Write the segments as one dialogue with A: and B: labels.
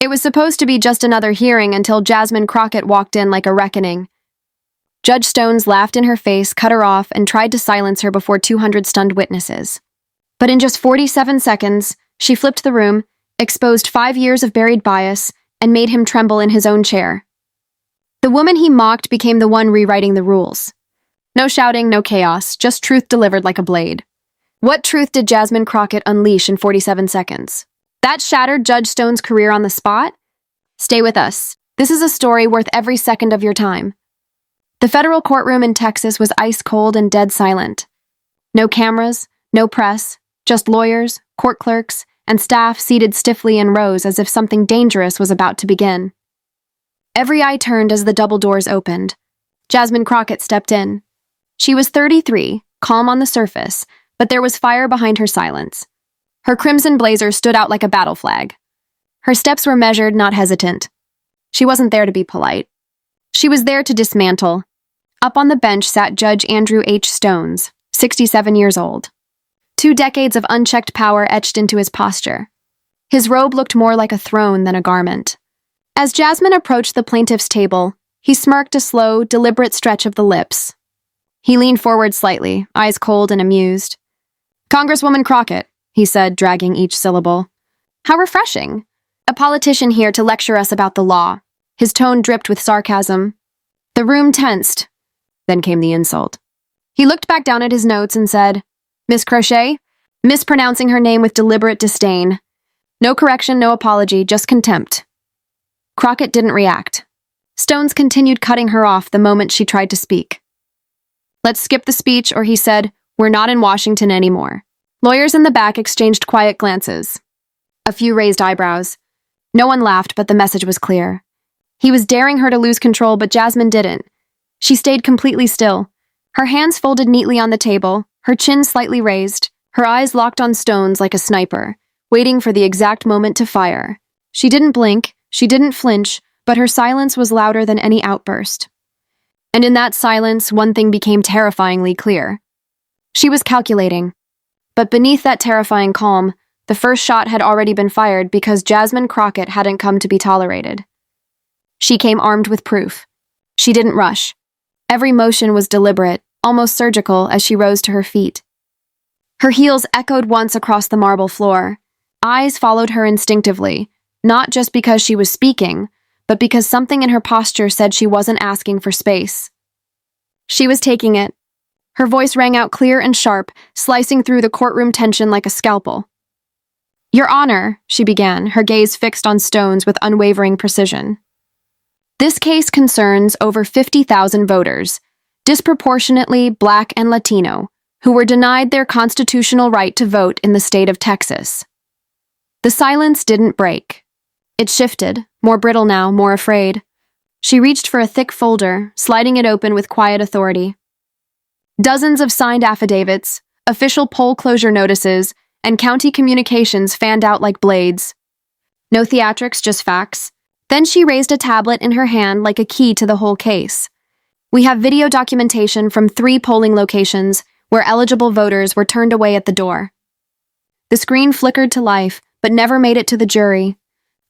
A: It was supposed to be just another hearing until Jasmine Crockett walked in like a reckoning. Judge Stones laughed in her face, cut her off, and tried to silence her before 200 stunned witnesses. But in just 47 seconds, she flipped the room, exposed 5 years of buried bias, and made him tremble in his own chair. The woman he mocked became the one rewriting the rules. No shouting, no chaos, just truth delivered like a blade. What truth did Jasmine Crockett unleash in 47 seconds? That shattered Judge Stone's career on the spot? Stay with us. This is a story worth every second of your time. The federal courtroom in Texas was ice cold and dead silent. No cameras, no press, just lawyers, court clerks, and staff seated stiffly in rows as if something dangerous was about to begin. Every eye turned as the double doors opened. Jasmine Crockett stepped in. She was 33, calm on the surface, but there was fire behind her silence. Her crimson blazer stood out like a battle flag. Her steps were measured, not hesitant. She wasn't there to be polite. She was there to dismantle. Up on the bench sat Judge Andrew H. Stones, 67 years old. 2 decades of unchecked power etched into his posture. His robe looked more like a throne than a garment. As Jasmine approached the plaintiff's table, he smirked a slow, deliberate stretch of the lips. He leaned forward slightly, eyes cold and amused. "Congresswoman Crockett," he said, dragging each syllable. "How refreshing. A politician here to lecture us about the law." His tone dripped with sarcasm. The room tensed. Then came the insult. He looked back down at his notes and said, "Miss Crochet," mispronouncing her name with deliberate disdain. No correction, no apology, just contempt. Crockett didn't react. Stones continued cutting her off the moment she tried to speak. "Let's skip the speech," or he said, "We're not in Washington anymore." Lawyers in the back exchanged quiet glances. A few raised eyebrows. No one laughed, but the message was clear. He was daring her to lose control, but Jasmine didn't. She stayed completely still, her hands folded neatly on the table, her chin slightly raised, her eyes locked on Stones like a sniper, waiting for the exact moment to fire. She didn't blink, she didn't flinch, but her silence was louder than any outburst. And in that silence, one thing became terrifyingly clear. She was calculating. But beneath that terrifying calm, the first shot had already been fired because Jasmine Crockett hadn't come to be tolerated. She came armed with proof. She didn't rush. Every motion was deliberate, almost surgical, as she rose to her feet. Her heels echoed once across the marble floor. Eyes followed her instinctively, not just because she was speaking, but because something in her posture said she wasn't asking for space. She was taking it. Her voice rang out clear and sharp, slicing through the courtroom tension like a scalpel. "Your Honor," she began, her gaze fixed on Stones with unwavering precision. "This case concerns over 50,000 voters, disproportionately Black and Latino, who were denied their constitutional right to vote in the state of Texas." The silence didn't break. It shifted, more brittle now, more afraid. She reached for a thick folder, sliding it open with quiet authority. Dozens of signed affidavits, official poll closure notices, and county communications fanned out like blades. No theatrics, just facts. Then she raised a tablet in her hand like a key to the whole case. "We have video documentation from 3 polling locations where eligible voters were turned away at the door." The screen flickered to life, but never made it to the jury.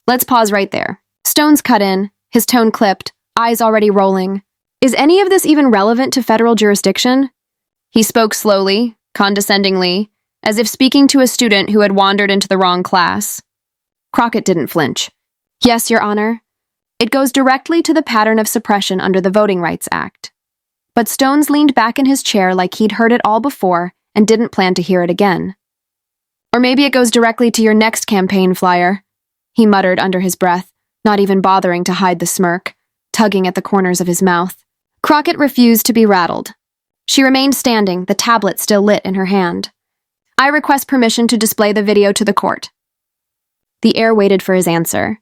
A: "Let's pause right there." Stones cut in, his tone clipped, eyes already rolling. "Is any of this even relevant to federal jurisdiction?" He spoke slowly, condescendingly, as if speaking to a student who had wandered into the wrong class. Crockett didn't flinch. "Yes, Your Honor. It goes directly to the pattern of suppression under the Voting Rights Act." But Stones leaned back in his chair like he'd heard it all before and didn't plan to hear it again. "Or maybe it goes directly to your next campaign flyer," he muttered under his breath, not even bothering to hide the smirk, tugging at the corners of his mouth. Crockett refused to be rattled. She remained standing, the tablet still lit in her hand. "I request permission to display the video to the court." The air waited for his answer.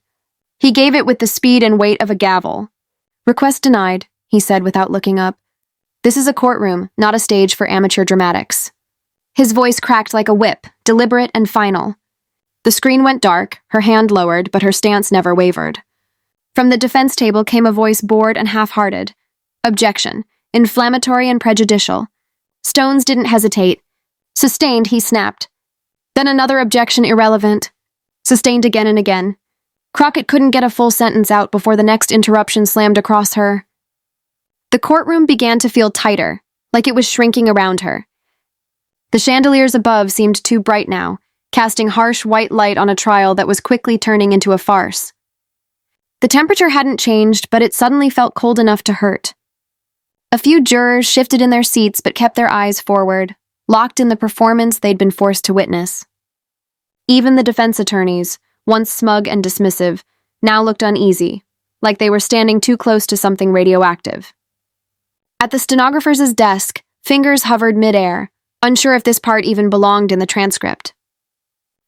A: He gave it with the speed and weight of a gavel. "Request denied," he said without looking up. "This is a courtroom, not a stage for amateur dramatics." His voice cracked like a whip, deliberate and final. The screen went dark, her hand lowered, but her stance never wavered. From the defense table came a voice bored and half-hearted. "Objection. Inflammatory and prejudicial." Stones didn't hesitate. "Sustained," he snapped. Then another objection, irrelevant. Sustained again and again. Crockett couldn't get a full sentence out before the next interruption slammed across her. The courtroom began to feel tighter, like it was shrinking around her. The chandeliers above seemed too bright now, casting harsh white light on a trial that was quickly turning into a farce. The temperature hadn't changed, but it suddenly felt cold enough to hurt. A few jurors shifted in their seats but kept their eyes forward, locked in the performance they'd been forced to witness. Even the defense attorneys, once smug and dismissive, now looked uneasy, like they were standing too close to something radioactive. At the stenographer's desk, fingers hovered midair, unsure if this part even belonged in the transcript.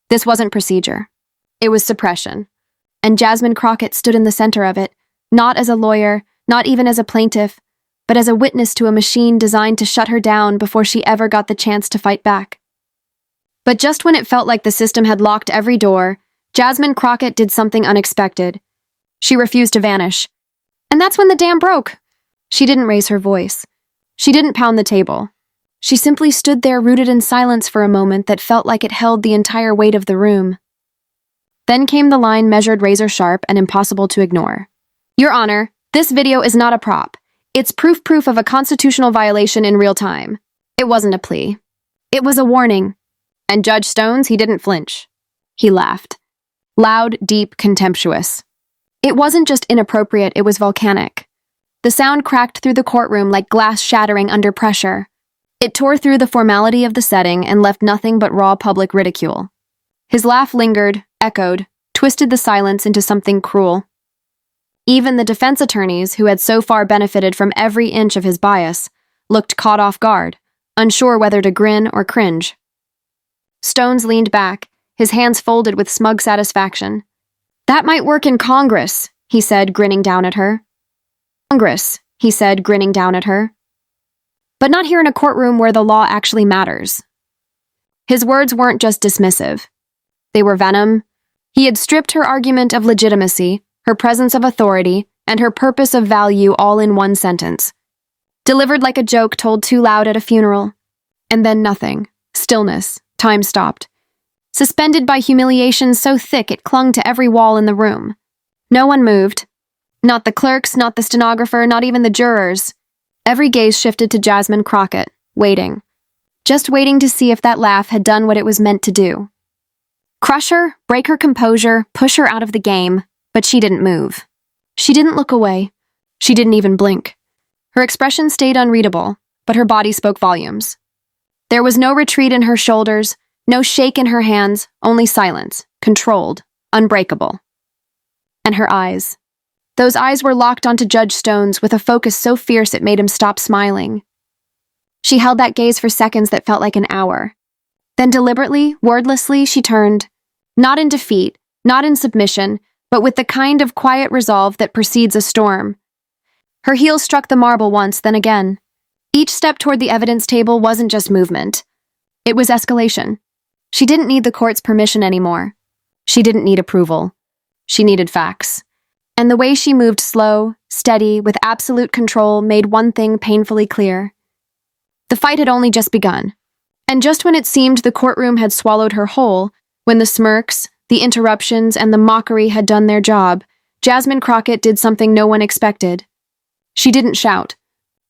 A: This wasn't procedure. It was suppression. And Jasmine Crockett stood in the center of it, not as a lawyer, not even as a plaintiff, but as a witness to a machine designed to shut her down before she ever got the chance to fight back. But just when it felt like the system had locked every door, Jasmine Crockett did something unexpected. She refused to vanish. And that's when the dam broke. She didn't raise her voice. She didn't pound the table. She simply stood there rooted in silence for a moment that felt like it held the entire weight of the room. Then came the line measured razor sharp and impossible to ignore. Your Honor, this video is not a prop. It's proof of a constitutional violation in real time. It wasn't a plea. It was a warning. And Judge Stones, he didn't flinch. He laughed. Loud, deep, contemptuous. It wasn't just inappropriate, it was volcanic. The sound cracked through the courtroom like glass shattering under pressure. It tore through the formality of the setting and left nothing but raw public ridicule. His laugh lingered, echoed, twisted the silence into something cruel. Even the defense attorneys, who had so far benefited from every inch of his bias, looked caught off guard, unsure whether to grin or cringe. Stones leaned back, his hands folded with smug satisfaction. That might work in Congress, he said, grinning down at her. Congress, he said, grinning down at her. But not here in a courtroom where the law actually matters. His words weren't just dismissive. They were venom. He had stripped her argument of legitimacy, her presence of authority, and her purpose of value all in one sentence. Delivered like a joke told too loud at a funeral. And then nothing. Stillness. Time stopped. Suspended by humiliation so thick it clung to every wall in the room. No one moved. Not the clerks, not the stenographer, not even the jurors. Every gaze shifted to Jasmine Crockett, waiting. Just waiting to see if that laugh had done what it was meant to do. Crush her, break her composure, push her out of the game, but she didn't move. She didn't look away. She didn't even blink. Her expression stayed unreadable, but her body spoke volumes. There was no retreat in her shoulders, no shake in her hands, only silence, controlled, unbreakable. And her eyes. Those eyes were locked onto Judge Stones with a focus so fierce it made him stop smiling. She held that gaze for seconds that felt like an hour. Then deliberately, wordlessly, she turned, not in defeat, not in submission, but with the kind of quiet resolve that precedes a storm. Her heels struck the marble once, then again. Each step toward the evidence table wasn't just movement. It was escalation. She didn't need the court's permission anymore. She didn't need approval. She needed facts. And the way she moved slow, steady, with absolute control made one thing painfully clear. The fight had only just begun. And just when it seemed the courtroom had swallowed her whole, when the smirks, the interruptions, and the mockery had done their job, Jasmine Crockett did something no one expected. She didn't shout.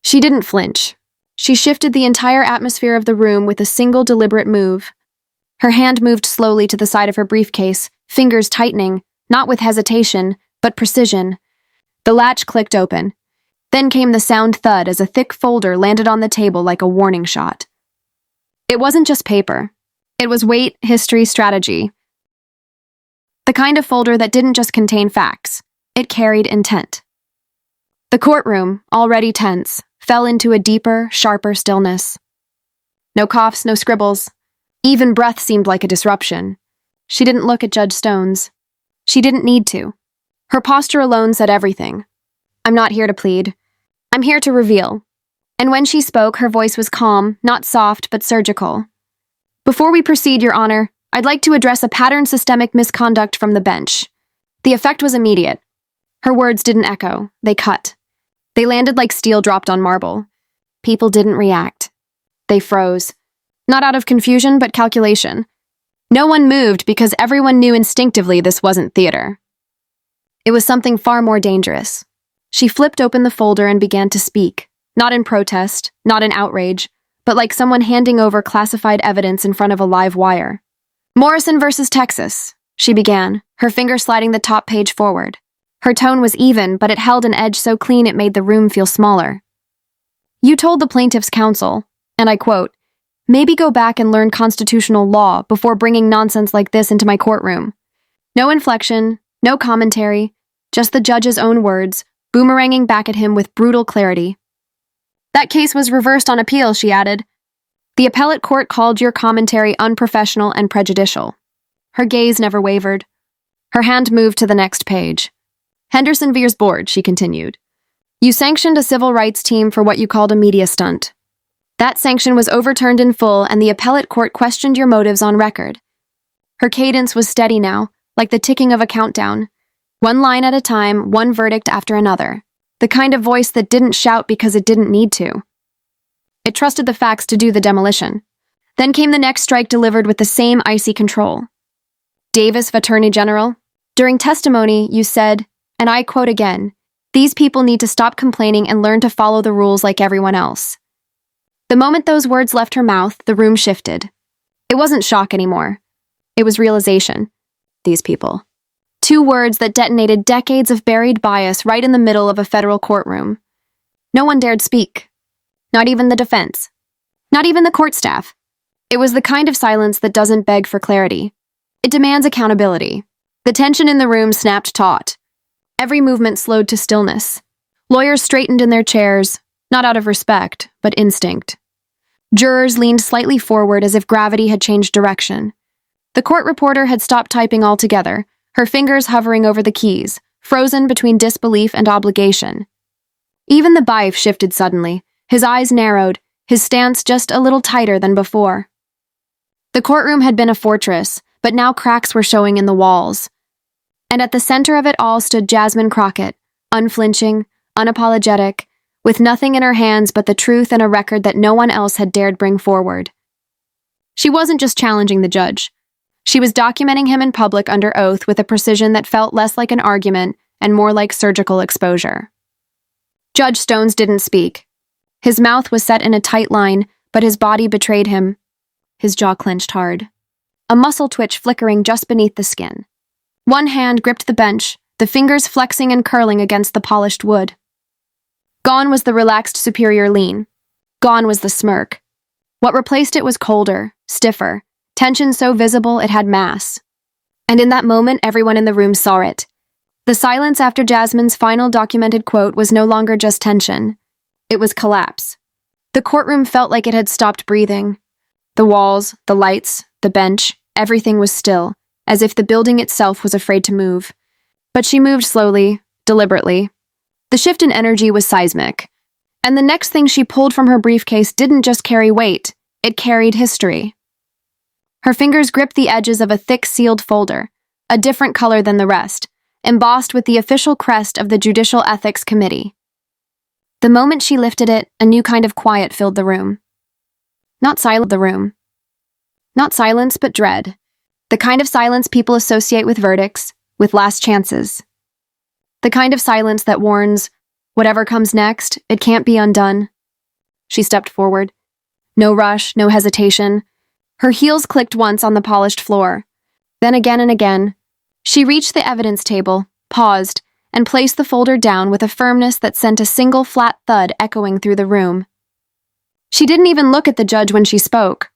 A: She didn't flinch. She shifted the entire atmosphere of the room with a single deliberate move. Her hand moved slowly to the side of her briefcase, fingers tightening, not with hesitation, but precision. The latch clicked open. Then came the sound thud as a thick folder landed on the table like a warning shot. It wasn't just paper. It was weight, history, strategy. The kind of folder that didn't just contain facts. It carried intent. The courtroom, already tense, fell into a deeper, sharper stillness. No coughs, no scribbles. Even breath seemed like a disruption. She didn't look at Judge Stones. She didn't need to. Her posture alone said everything. I'm not here to plead. I'm here to reveal. And when she spoke, her voice was calm, not soft, but surgical. Before we proceed, Your Honor, I'd like to address a patterned systemic misconduct from the bench. The effect was immediate. Her words didn't echo. They cut. They landed like steel dropped on marble. People didn't react. They froze. Not out of confusion, but calculation. No one moved because everyone knew instinctively this wasn't theater. It was something far more dangerous. She flipped open the folder and began to speak, not in protest, not in outrage, but like someone handing over classified evidence in front of a live wire. Morrison versus Texas, she began, her finger sliding the top page forward. Her tone was even, but it held an edge so clean it made the room feel smaller. You told the plaintiff's counsel, and I quote, "Maybe go back and learn constitutional law before bringing nonsense like this into my courtroom." No inflection, no commentary, just the judge's own words, boomeranging back at him with brutal clarity. That case was reversed on appeal, she added. The appellate court called your commentary unprofessional and prejudicial. Her gaze never wavered. Her hand moved to the next page. Henderson Veer's board, she continued. You sanctioned a civil rights team for what you called a media stunt. That sanction was overturned in full, and the appellate court questioned your motives on record. Her cadence was steady now, like the ticking of a countdown. One line at a time, one verdict after another. The kind of voice that didn't shout because it didn't need to. It trusted the facts to do the demolition. Then came the next strike delivered with the same icy control. Davis, Attorney General, during testimony you said, and I quote again, "These people need to stop complaining and learn to follow the rules like everyone else." The moment those words left her mouth, the room shifted. It wasn't shock anymore. It was realization. These people. Two words that detonated decades of buried bias right in the middle of a federal courtroom. No one dared speak. Not even the defense. Not even the court staff. It was the kind of silence that doesn't beg for clarity. It demands accountability. The tension in the room snapped taut. Every movement slowed to stillness. Lawyers straightened in their chairs, not out of respect, but instinct. Jurors leaned slightly forward as if gravity had changed direction. The court reporter had stopped typing altogether, her fingers hovering over the keys, frozen between disbelief and obligation. Even the bailiff shifted suddenly, his eyes narrowed, his stance just a little tighter than before. The courtroom had been a fortress, but now cracks were showing in the walls. And at the center of it all stood Jasmine Crockett, unflinching, unapologetic, with nothing in her hands but the truth and a record that no one else had dared bring forward. She wasn't just challenging the judge. She was documenting him in public under oath with a precision that felt less like an argument and more like surgical exposure. Judge Stones didn't speak. His mouth was set in a tight line, but his body betrayed him. His jaw clenched hard. A muscle twitch flickering just beneath the skin. One hand gripped the bench, the fingers flexing and curling against the polished wood. Gone was the relaxed superior lean. Gone was the smirk. What replaced it was colder, stiffer, tension so visible it had mass. And in that moment, everyone in the room saw it. The silence after Jasmine's final documented quote was no longer just tension. It was collapse. The courtroom felt like it had stopped breathing. The walls, the lights, the bench, everything was still, as if the building itself was afraid to move. But she moved slowly, deliberately. The shift in energy was seismic. And the next thing she pulled from her briefcase didn't just carry weight, it carried history. Her fingers gripped the edges of a thick sealed folder, a different color than the rest, embossed with the official crest of the Judicial Ethics Committee. The moment she lifted it, a new kind of quiet filled the room. Not silence, but dread. The kind of silence people associate with verdicts, with last chances. The kind of silence that warns, whatever comes next, it can't be undone. She stepped forward. No rush, no hesitation. Her heels clicked once on the polished floor. Then again and again. She reached the evidence table, paused, and placed the folder down with a firmness that sent a single flat thud echoing through the room. She didn't even look at the judge when she spoke.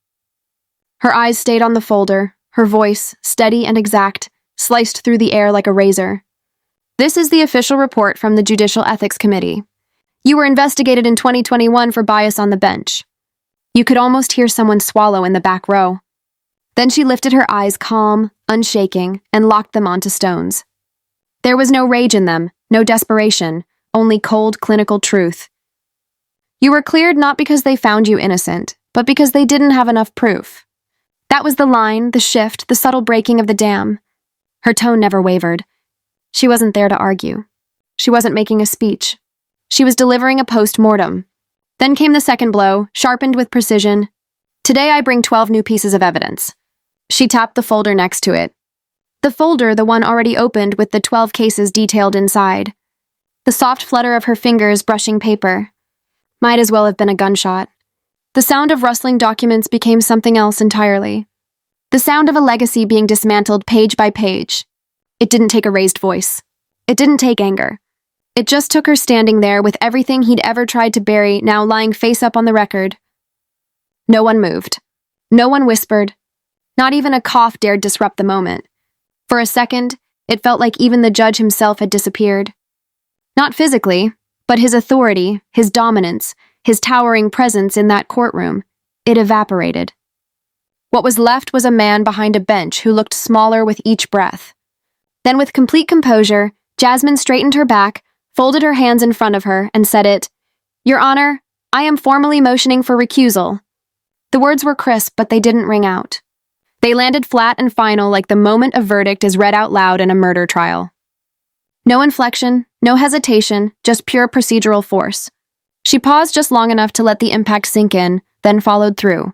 A: Her eyes stayed on the folder, her voice, steady and exact, sliced through the air like a razor. This is the official report from the Judicial Ethics Committee. You were investigated in 2021 for bias on the bench. You could almost hear someone swallow in the back row. Then she lifted her eyes calm, unshaking, and locked them onto Stone's. There was no rage in them, no desperation, only cold clinical truth. You were cleared not because they found you innocent, but because they didn't have enough proof. That was the line, the shift, the subtle breaking of the dam. Her tone never wavered. She wasn't there to argue. She wasn't making a speech. She was delivering a post-mortem. Then came the second blow, sharpened with precision. Today I bring 12 new pieces of evidence. She tapped the folder next to it. The folder, the one already opened with the 12 cases detailed inside. The soft flutter of her fingers brushing paper. Might as well have been a gunshot. The sound of rustling documents became something else entirely. The sound of a legacy being dismantled page by page. It didn't take a raised voice. It didn't take anger. It just took her standing there with everything he'd ever tried to bury now lying face up on the record. No one moved. No one whispered. Not even a cough dared disrupt the moment. For a second, it felt like even the judge himself had disappeared. Not physically, but his authority, his dominance, his towering presence in that courtroom, it evaporated. What was left was a man behind a bench who looked smaller with each breath. Then with complete composure, Jasmine straightened her back, folded her hands in front of her, and said it, "Your Honor, I am formally motioning for recusal." The words were crisp, but they didn't ring out. They landed flat and final like the moment a verdict is read out loud in a murder trial. No inflection, no hesitation, just pure procedural force. She paused just long enough to let the impact sink in, then followed through.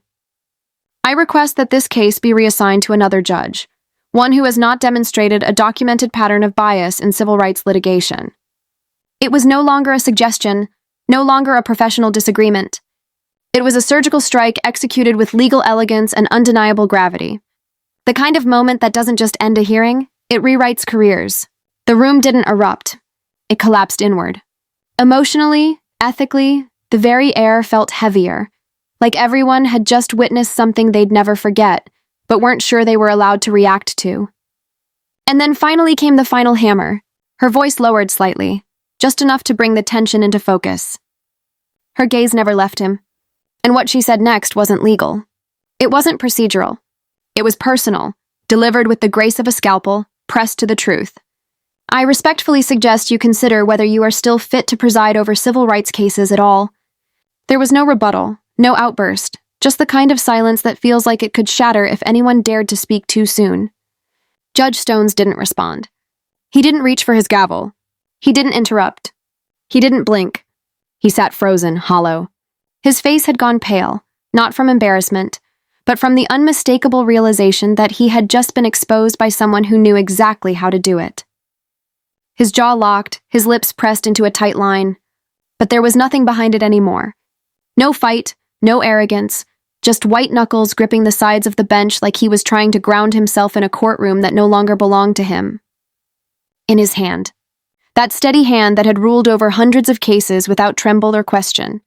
A: "I request that this case be reassigned to another judge, one who has not demonstrated a documented pattern of bias in civil rights litigation." It was no longer a suggestion, no longer a professional disagreement. It was a surgical strike executed with legal elegance and undeniable gravity. The kind of moment that doesn't just end a hearing, it rewrites careers. The room didn't erupt. It collapsed inward. Emotionally, ethically, the very air felt heavier, like everyone had just witnessed something they'd never forget, but weren't sure they were allowed to react to. And then finally came the final hammer. Her voice lowered slightly, just enough to bring the tension into focus. Her gaze never left him. And what she said next wasn't legal. It wasn't procedural. It was personal, delivered with the grace of a scalpel, pressed to the truth. "I respectfully suggest you consider whether you are still fit to preside over civil rights cases at all." There was no rebuttal, no outburst, just the kind of silence that feels like it could shatter if anyone dared to speak too soon. Judge Stones didn't respond. He didn't reach for his gavel. He didn't interrupt. He didn't blink. He sat frozen, hollow. His face had gone pale, not from embarrassment, but from the unmistakable realization that he had just been exposed by someone who knew exactly how to do it. His jaw locked, his lips pressed into a tight line, but there was nothing behind it anymore. No fight, no arrogance, just white knuckles gripping the sides of the bench like he was trying to ground himself in a courtroom that no longer belonged to him. In his hand. That steady hand that had ruled over hundreds of cases without tremble or question.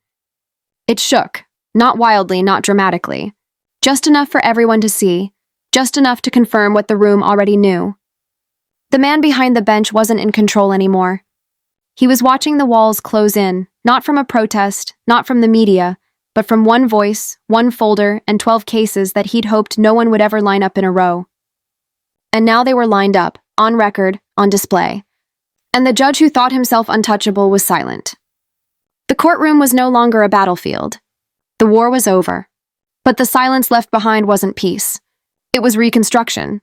A: It shook, not wildly, not dramatically. Just enough for everyone to see, just enough to confirm what the room already knew. The man behind the bench wasn't in control anymore. He was watching the walls close in, not from a protest, not from the media, but from one voice, one folder, and 12 cases that he'd hoped no one would ever line up in a row. And now they were lined up, on record, on display. And the judge who thought himself untouchable was silent. The courtroom was no longer a battlefield. The war was over. But the silence left behind wasn't peace. It was reconstruction.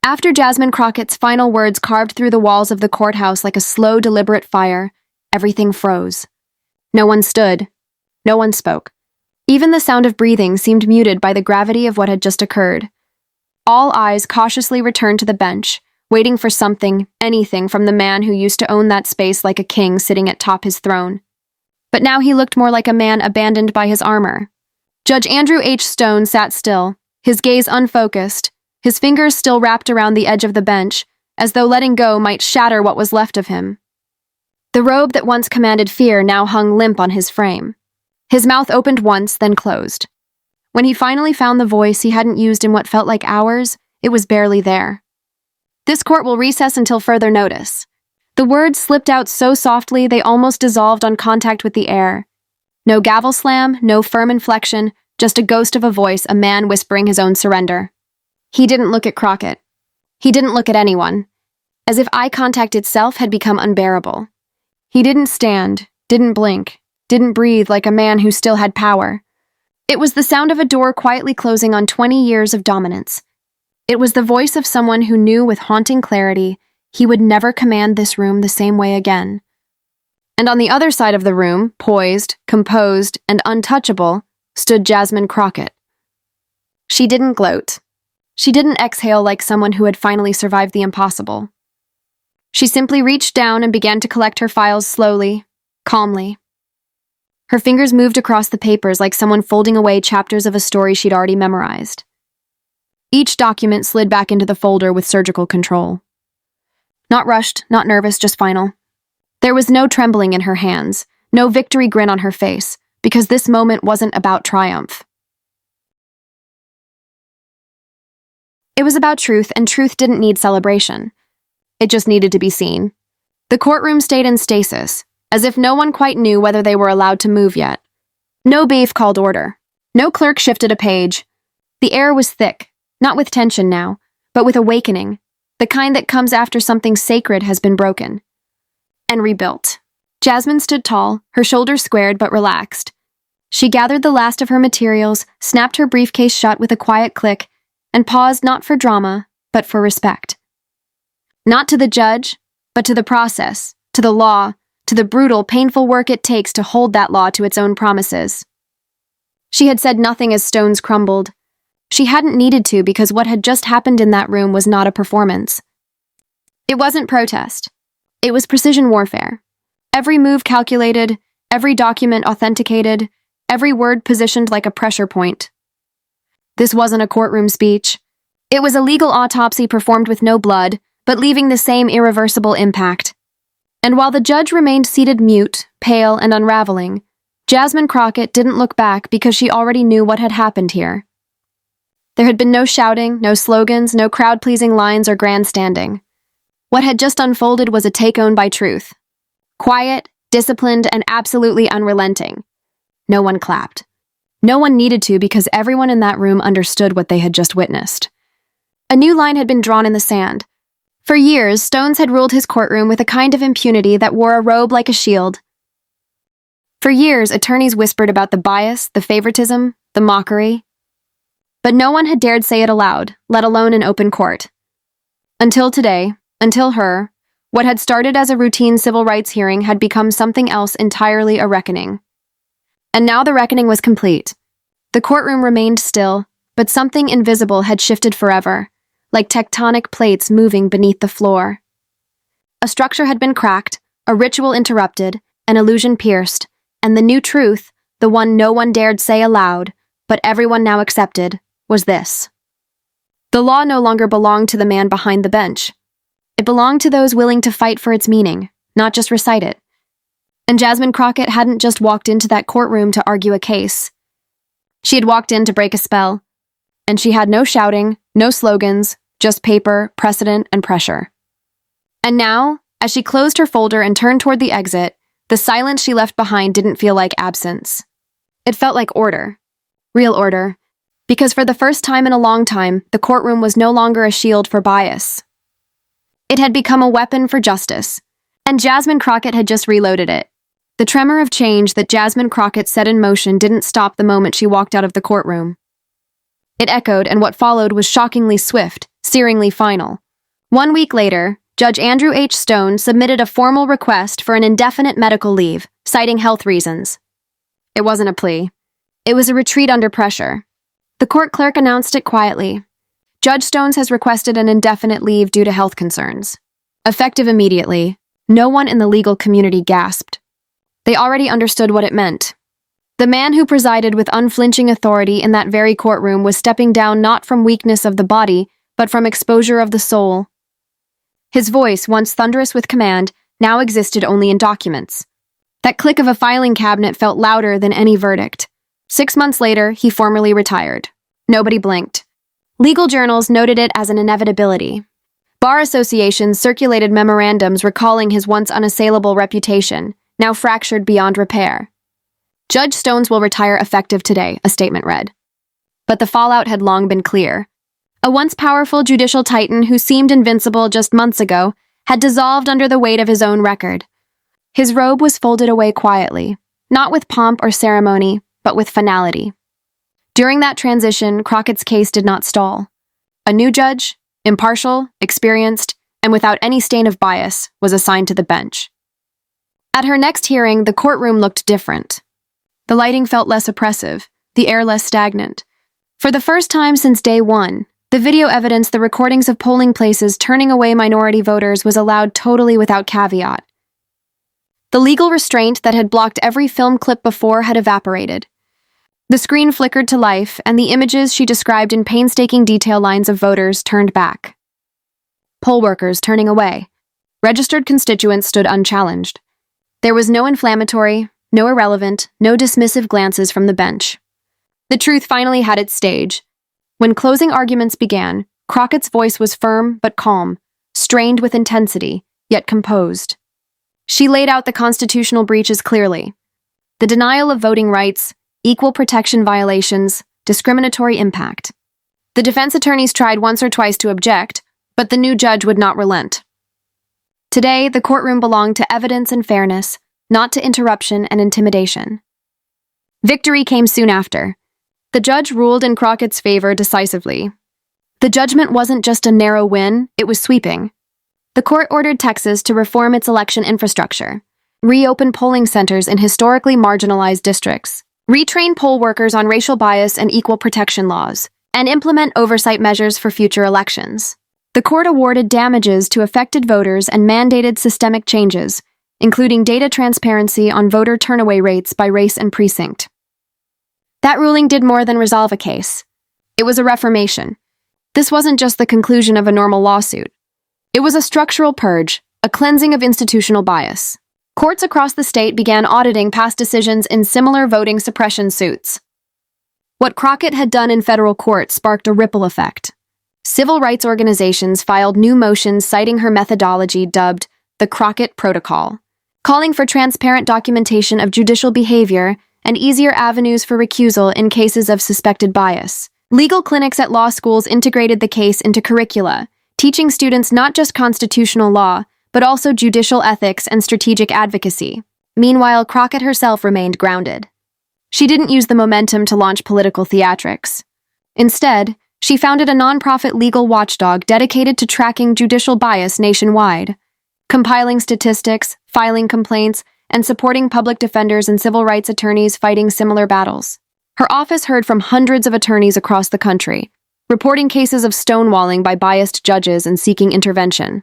A: After Jasmine Crockett's final words carved through the walls of the courthouse like a slow, deliberate fire, everything froze. No one stood. No one spoke. Even the sound of breathing seemed muted by the gravity of what had just occurred. All eyes cautiously returned to the bench, waiting for something, anything from the man who used to own that space like a king sitting atop his throne. But now he looked more like a man abandoned by his armor. Judge Andrew H. Stone sat still, his gaze unfocused, his fingers still wrapped around the edge of the bench, as though letting go might shatter what was left of him. The robe that once commanded fear now hung limp on his frame. His mouth opened once, then closed. When he finally found the voice he hadn't used in what felt like hours, it was barely there. "This court will recess until further notice." The words slipped out so softly they almost dissolved on contact with the air. No gavel slam, no firm inflection, just a ghost of a voice, a man whispering his own surrender. He didn't look at Crockett. He didn't look at anyone, as if eye contact itself had become unbearable. He didn't stand, didn't blink, didn't breathe like a man who still had power. It was the sound of a door quietly closing on 20 years of dominance. It was the voice of someone who knew with haunting clarity he would never command this room the same way again. And on the other side of the room, poised, composed, and untouchable, stood Jasmine Crockett. She didn't gloat. She didn't exhale like someone who had finally survived the impossible. She simply reached down and began to collect her files slowly, calmly. Her fingers moved across the papers like someone folding away chapters of a story she'd already memorized. Each document slid back into the folder with surgical control. Not rushed, not nervous, just final. There was no trembling in her hands, no victory grin on her face, because this moment wasn't about triumph. It was about truth, and truth didn't need celebration. It just needed to be seen. The courtroom stayed in stasis, as if no one quite knew whether they were allowed to move yet. No bailiff called order. No clerk shifted a page. The air was thick, not with tension now, but with awakening, the kind that comes after something sacred has been broken and rebuilt. Jasmine stood tall, her shoulders squared but relaxed. She gathered the last of her materials, snapped her briefcase shut with a quiet click, and paused not for drama, but for respect. Not to the judge, but to the process, to the law, to the brutal, painful work it takes to hold that law to its own promises. She had said nothing as stones crumbled. She hadn't needed to because what had just happened in that room was not a performance. It wasn't protest. It was precision warfare. Every move calculated, every document authenticated, every word positioned like a pressure point. This wasn't a courtroom speech. It was a legal autopsy performed with no blood, but leaving the same irreversible impact. And while the judge remained seated mute, pale, and unraveling, Jasmine Crockett didn't look back because she already knew what had happened here. There had been no shouting, no slogans, no crowd-pleasing lines or grandstanding. What had just unfolded was a take-own by truth. Quiet, disciplined, and absolutely unrelenting. No one clapped. No one needed to because everyone in that room understood what they had just witnessed. A new line had been drawn in the sand. For years, Stones had ruled his courtroom with a kind of impunity that wore a robe like a shield. For years, attorneys whispered about the bias, the favoritism, the mockery. But no one had dared say it aloud, let alone in open court. Until today, until her, what had started as a routine civil rights hearing had become something else entirely a reckoning. And now the reckoning was complete. The courtroom remained still, but something invisible had shifted forever, like tectonic plates moving beneath the floor. A structure had been cracked, a ritual interrupted, an illusion pierced, and the new truth, the one no one dared say aloud, but everyone now accepted, was this. The law no longer belonged to the man behind the bench. It belonged to those willing to fight for its meaning, not just recite it. And Jasmine Crockett hadn't just walked into that courtroom to argue a case. She had walked in to break a spell, and she had no shouting, no slogans, just paper, precedent, and pressure. And now, as she closed her folder and turned toward the exit, the silence she left behind didn't feel like absence. It felt like order. Real order. Because for the first time in a long time, the courtroom was no longer a shield for bias. It had become a weapon for justice, and Jasmine Crockett had just reloaded it. The tremor of change that Jasmine Crockett set in motion didn't stop the moment she walked out of the courtroom. It echoed, and what followed was shockingly swift, searingly final. 1 week later, Judge Andrew H. Stone submitted a formal request for an indefinite medical leave, citing health reasons. It wasn't a plea. It was a retreat under pressure. The court clerk announced it quietly. Judge Stones has requested an indefinite leave due to health concerns. Effective immediately, no one in the legal community gasped. They already understood what it meant. The man who presided with unflinching authority in that very courtroom was stepping down not from weakness of the body, but from exposure of the soul. His voice, once thunderous with command, now existed only in documents. That click of a filing cabinet felt louder than any verdict. 6 months later, he formally retired. Nobody blinked. Legal journals noted it as an inevitability. Bar associations circulated memorandums recalling his once unassailable reputation, now fractured beyond repair. Judge Stones will retire effective today, a statement read. But the fallout had long been clear. A once powerful judicial titan who seemed invincible just months ago had dissolved under the weight of his own record. His robe was folded away quietly, not with pomp or ceremony, but with finality. During that transition, Crockett's case did not stall. A new judge, impartial, experienced, and without any stain of bias, was assigned to the bench. At her next hearing, the courtroom looked different. The lighting felt less oppressive, the air less stagnant. For the first time since day one, The video evidence the recordings of polling places turning away minority voters was allowed totally without caveat. The legal restraint that had blocked every film clip before had evaporated. The screen flickered to life, and the images she described in painstaking detail lines of voters turned back. Poll workers turning away. Registered constituents stood unchallenged. There was no inflammatory, no irrelevant, no dismissive glances from the bench. The truth finally had its stage. When closing arguments began, Crockett's voice was firm but calm, strained with intensity, yet composed. She laid out the constitutional breaches clearly. The denial of voting rights, equal protection violations, discriminatory impact. The defense attorneys tried once or twice to object, but the new judge would not relent. Today, the courtroom belonged to evidence and fairness, not to interruption and intimidation. Victory came soon after. The judge ruled in Crockett's favor decisively. The judgment wasn't just a narrow win, it was sweeping. The court ordered Texas to reform its election infrastructure, reopen polling centers in historically marginalized districts, retrain poll workers on racial bias and equal protection laws, and implement oversight measures for future elections. The court awarded damages to affected voters and mandated systemic changes, including data transparency on voter turnaway rates by race and precinct. That ruling did more than resolve a case. It was a reformation. This wasn't just the conclusion of a normal lawsuit. It was a structural purge, a cleansing of institutional bias. Courts across the state began auditing past decisions in similar voting suppression suits. What Crockett had done in federal court sparked a ripple effect. Civil rights organizations filed new motions citing her methodology dubbed the Crockett Protocol, calling for transparent documentation of judicial behavior and easier avenues for recusal in cases of suspected bias. Legal clinics at law schools integrated the case into curricula, teaching students not just constitutional law, but also judicial ethics and strategic advocacy. Meanwhile, Crockett herself remained grounded. She didn't use the momentum to launch political theatrics. Instead, she founded a nonprofit legal watchdog dedicated to tracking judicial bias nationwide, compiling statistics, filing complaints, and supporting public defenders and civil rights attorneys fighting similar battles. Her office heard from hundreds of attorneys across the country, reporting cases of stonewalling by biased judges and seeking intervention.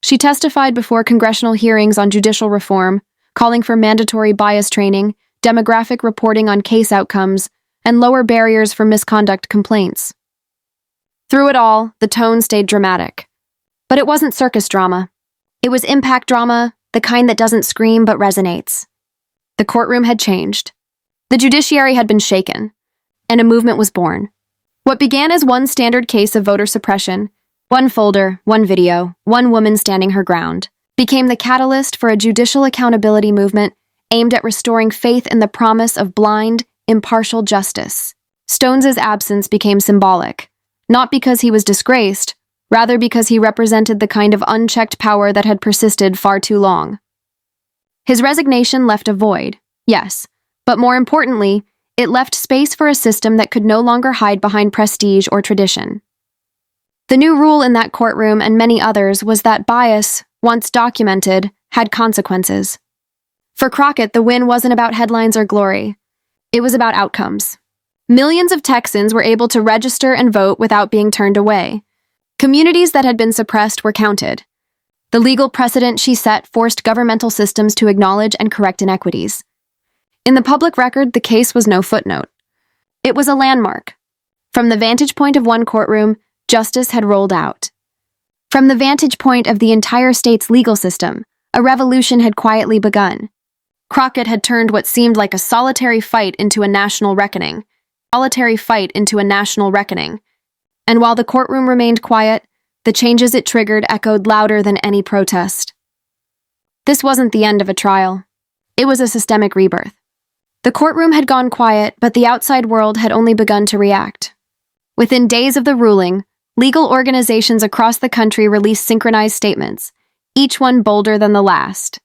A: She testified before congressional hearings on judicial reform, calling for mandatory bias training, demographic reporting on case outcomes, and lower barriers for misconduct complaints. Through it all, the tone stayed dramatic. But it wasn't circus drama. It was impact drama, the kind that doesn't scream but resonates. The courtroom had changed. The judiciary had been shaken, and a movement was born. What began as one standard case of voter suppression, one folder, one video, one woman standing her ground, became the catalyst for a judicial accountability movement aimed at restoring faith in the promise of blind, impartial justice. Stone's absence became symbolic, not because he was disgraced, rather because he represented the kind of unchecked power that had persisted far too long. His resignation left a void, yes, but more importantly, it left space for a system that could no longer hide behind prestige or tradition. The new rule in that courtroom and many others was that bias, once documented, had consequences. For Crockett, the win wasn't about headlines or glory. It was about outcomes. Millions of Texans were able to register and vote without being turned away. Communities that had been suppressed were counted. The legal precedent she set forced governmental systems to acknowledge and correct inequities. In the public record, the case was no footnote. It was a landmark. From the vantage point of one courtroom, justice had rolled out. From the vantage point of the entire state's legal system, a revolution had quietly begun. Crockett had turned what seemed like a solitary fight into a national reckoning. And while the courtroom remained quiet, the changes it triggered echoed louder than any protest. This wasn't the end of a trial. It was a systemic rebirth. The courtroom had gone quiet, but the outside world had only begun to react. Within days of the ruling, legal organizations across the country released synchronized statements, each one bolder than the last.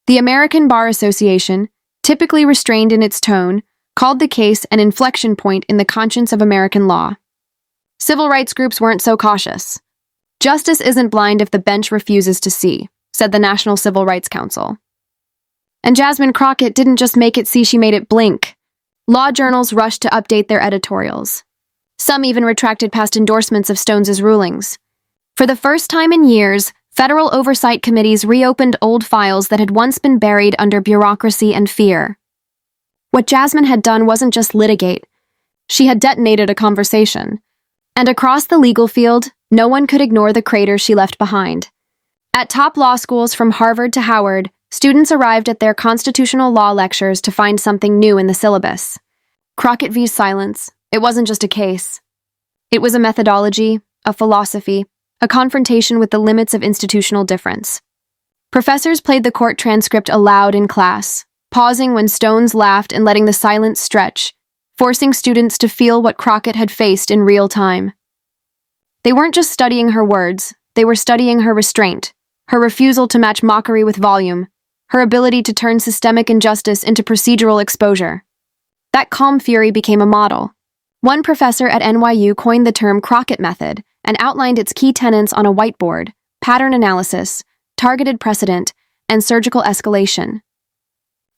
A: The American Bar Association, typically restrained in its tone, called the case an inflection point in the conscience of American law. Civil rights groups weren't so cautious. Justice isn't blind if the bench refuses to see, said the National Civil Rights Council. And Jasmine Crockett didn't just make it see, she made it blink. Law journals rushed to update their editorials. Some even retracted past endorsements of Stone's rulings. For the first time in years, federal oversight committees reopened old files that had once been buried under bureaucracy and fear. What Jasmine had done wasn't just litigate. She had detonated a conversation. And across the legal field, no one could ignore the crater she left behind. At top law schools from Harvard to Howard, students arrived at their constitutional law lectures to find something new in the syllabus. Crockett v's silence. It wasn't just a case. It was a methodology, a philosophy, a confrontation with the limits of institutional difference. Professors played the court transcript aloud in class, pausing when Stones laughed and letting the silence stretch, forcing students to feel what Crockett had faced in real time. They weren't just studying her words, they were studying her restraint, her refusal to match mockery with volume, her ability to turn systemic injustice into procedural exposure. That calm fury became a model. One professor at NYU coined the term Crockett method and outlined its key tenets on a whiteboard: pattern analysis, targeted precedent, and surgical escalation.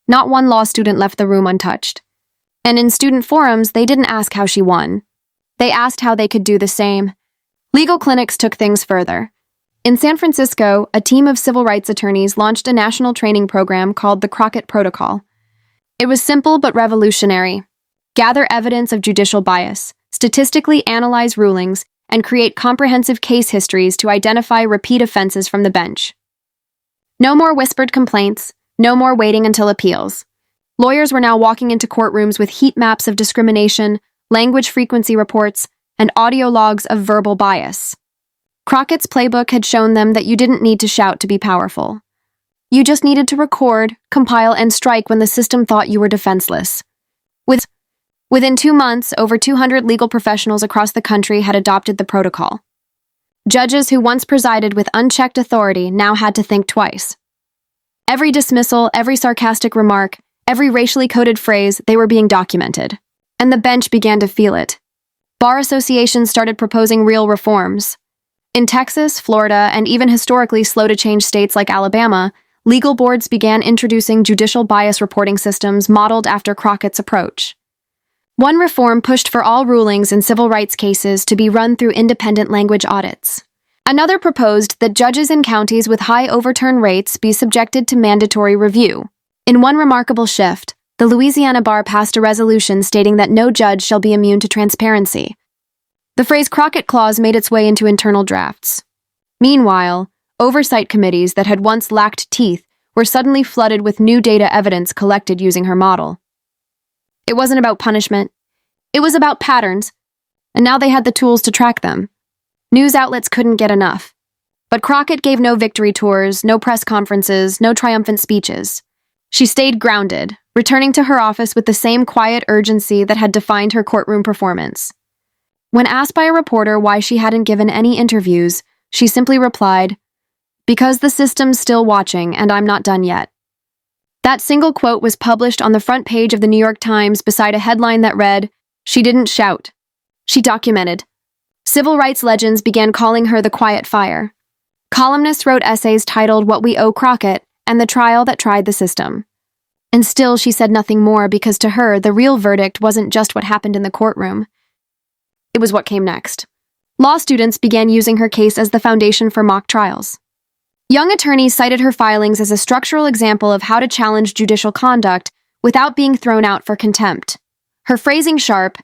A: Not one law student left the room untouched. And in student forums, they didn't ask how she won. They asked how they could do the same. Legal clinics took things further. In San Francisco, a team of civil rights attorneys launched a national training program called the Crockett Protocol. It was simple but revolutionary. Gather evidence of judicial bias, statistically analyze rulings, and create comprehensive case histories to identify repeat offenses from the bench. No more whispered complaints, no more waiting until appeals. Lawyers were now walking into courtrooms with heat maps of discrimination, language frequency reports, and audio logs of verbal bias. Crockett's playbook had shown them that you didn't need to shout to be powerful. You just needed to record, compile, and strike when the system thought you were defenseless. Within 2 months, over 200 legal professionals across the country had adopted the protocol. Judges who once presided with unchecked authority now had to think twice. Every dismissal, every sarcastic remark, every racially coded phrase, they were being documented. And the bench began to feel it. Bar associations started proposing real reforms. In Texas, Florida, and even historically slow-to-change states like Alabama, legal boards began introducing judicial bias reporting systems modeled after Crockett's approach. One reform pushed for all rulings in civil rights cases to be run through independent language audits. Another proposed that judges in counties with high overturn rates be subjected to mandatory review. In one remarkable shift, the Louisiana Bar passed a resolution stating that no judge shall be immune to transparency. The phrase Crockett Clause made its way into internal drafts. Meanwhile, oversight committees that had once lacked teeth were suddenly flooded with new data evidence collected using her model. It wasn't about punishment. It was about patterns, and now they had the tools to track them. News outlets couldn't get enough. But Crockett gave no victory tours, no press conferences, no triumphant speeches. She stayed grounded, returning to her office with the same quiet urgency that had defined her courtroom performance. When asked by a reporter why she hadn't given any interviews, she simply replied, "Because the system's still watching, and I'm not done yet." That single quote was published on the front page of the New York Times beside a headline that read, "She didn't shout. She documented." Civil rights legends began calling her the Quiet Fire. Columnists wrote essays titled What We Owe Crockett and The Trial That Tried the System. And still she said nothing more because to her, the real verdict wasn't just what happened in the courtroom. It was what came next. Law students began using her case as the foundation for mock trials. Young attorneys cited her filings as a structural example of how to challenge judicial conduct without being thrown out for contempt. Her phrasing sharp,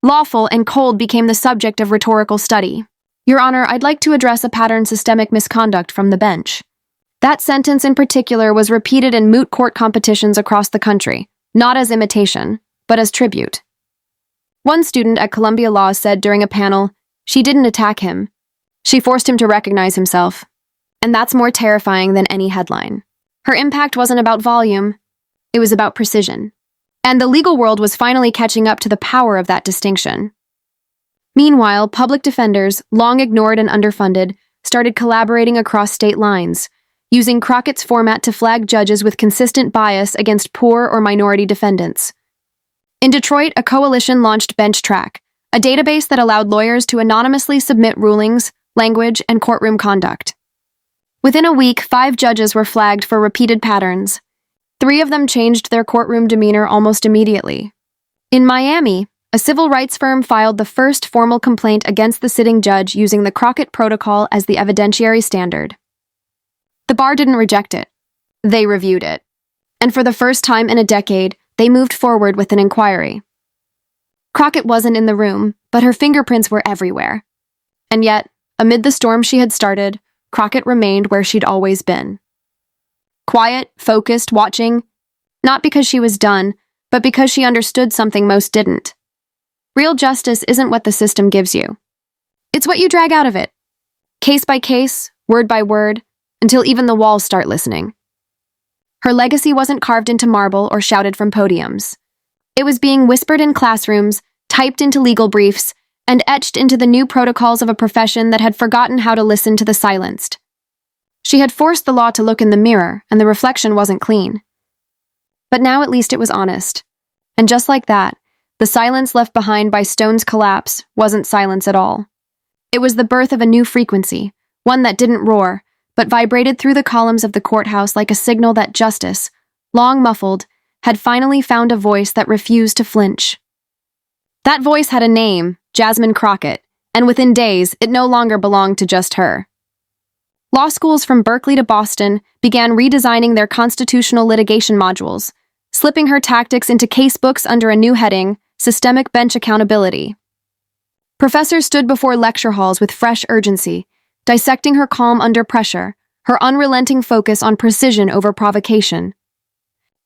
A: lawful, and cold became the subject of rhetorical study. "Your Honor, I'd like to address a pattern systemic misconduct from the bench." That sentence in particular was repeated in moot court competitions across the country, not as imitation, but as tribute. One student at Columbia Law said during a panel, "She didn't attack him. She forced him to recognize himself." And that's more terrifying than any headline. Her impact wasn't about volume, it was about precision. And the legal world was finally catching up to the power of that distinction. Meanwhile, public defenders, long ignored and underfunded, started collaborating across state lines, using Crockett's format to flag judges with consistent bias against poor or minority defendants. In Detroit, a coalition launched BenchTrack, a database that allowed lawyers to anonymously submit rulings, language, and courtroom conduct. Within a week, 5 judges were flagged for repeated patterns. 3 of them changed their courtroom demeanor almost immediately. In Miami, a civil rights firm filed the first formal complaint against the sitting judge using the Crockett Protocol as the evidentiary standard. The bar didn't reject it. They reviewed it. And for the first time in a decade, they moved forward with an inquiry. Crockett wasn't in the room, but her fingerprints were everywhere. And yet, amid the storm she had started, Crockett remained where she'd always been. Quiet, focused, watching, not because she was done, but because she understood something most didn't. Real justice isn't what the system gives you. It's what you drag out of it, case by case, word by word, until even the walls start listening. Her legacy wasn't carved into marble or shouted from podiums. It was being whispered in classrooms, typed into legal briefs, and etched into the new protocols of a profession that had forgotten how to listen to the silenced. She had forced the law to look in the mirror, and the reflection wasn't clean. But now at least it was honest. And just like that, the silence left behind by Stone's collapse wasn't silence at all. It was the birth of a new frequency, one that didn't roar, but vibrated through the columns of the courthouse like a signal that justice, long muffled, had finally found a voice that refused to flinch. That voice had a name, Jasmine Crockett, and within days, it no longer belonged to just her. Law schools from Berkeley to Boston began redesigning their constitutional litigation modules, slipping her tactics into casebooks under a new heading, Systemic Bench Accountability. Professors stood before lecture halls with fresh urgency, dissecting her calm under pressure, her unrelenting focus on precision over provocation.